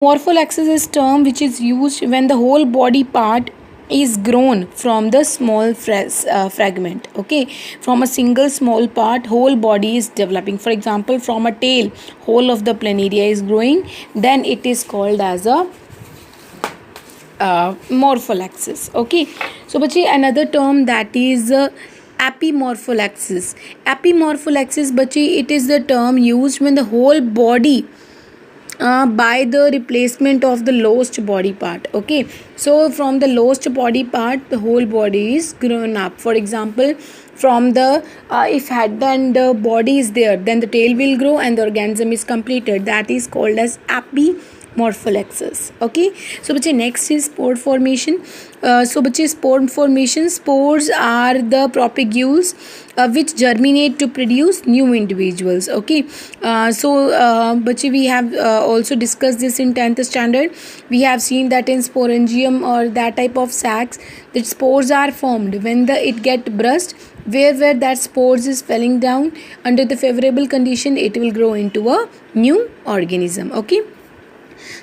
Morpholepsis is term which is used when the whole body part is grown from the small fragment. Okay, from a single small part whole body is developing. For example, from a tail whole of the planaria is growing, then it is called as a morpholepsis. Okay, so bachi another term that is apimorpholepsis. Apimorpholepsis bachi, it is the term used when the whole body by the replacement of the lost body part. Okay, so from the lost body part the whole body is grown up. For example, from the if head and the body is there, then the tail will grow and the organism is completed. That is called as apimorpholepsis. Okay, so bache next is spore formation. So bache spore formation, spores are the propagules which germinate to produce new individuals. Okay, bache we have also discussed this in 10th standard. We have seen that in sporangium or that type of sacs, that spores are formed when the it get burst, where that spores is falling down under the favorable condition, it will grow into a new organism. Okay,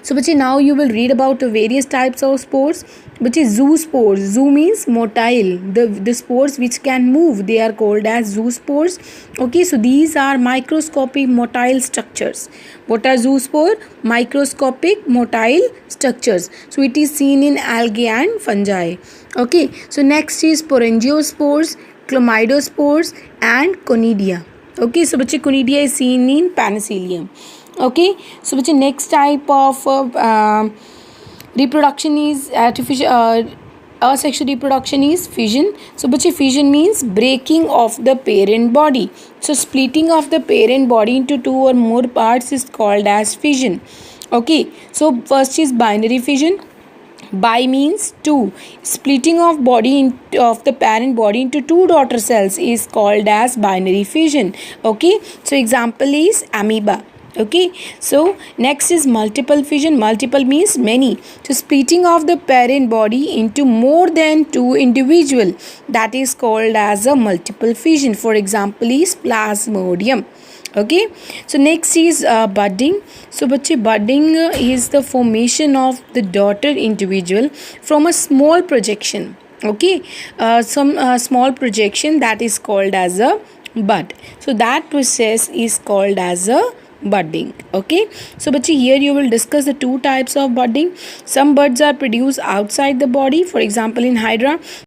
so bache now you will read about the various types of spores. Bache zoospores, zoo means motile, the spores which can move, they are called as zoospores. Okay, so these are microscopic motile structures. What are zoospore? Microscopic motile structures. So it is seen in algae and fungi. Okay, so next is sporangiospores, chlamydospores and conidia. Okay, so bache conidia is seen in penicillium. Okay, so bache next type of reproduction is artificial asexual reproduction is fission. So bache fission means breaking of the parent body. So splitting of the parent body into two or more parts is called as fission. Okay, so first is binary fission. Bi means two. Splitting of body of the parent body into two daughter cells is called as binary fission. Okay, so example is amoeba. Okay, so next is multiple fission. Multiple means many. So splitting of the parent body into more than two individual, that is called as a multiple fission. For example is plasmodium. Okay, so next is budding. So bache budding is the formation of the daughter individual from a small projection. Okay, some small projection, that is called as a bud. So that process is called as a budding. Okay, so bache here you will discuss the two types of budding. Some buds are produced outside the body, for example in hydra.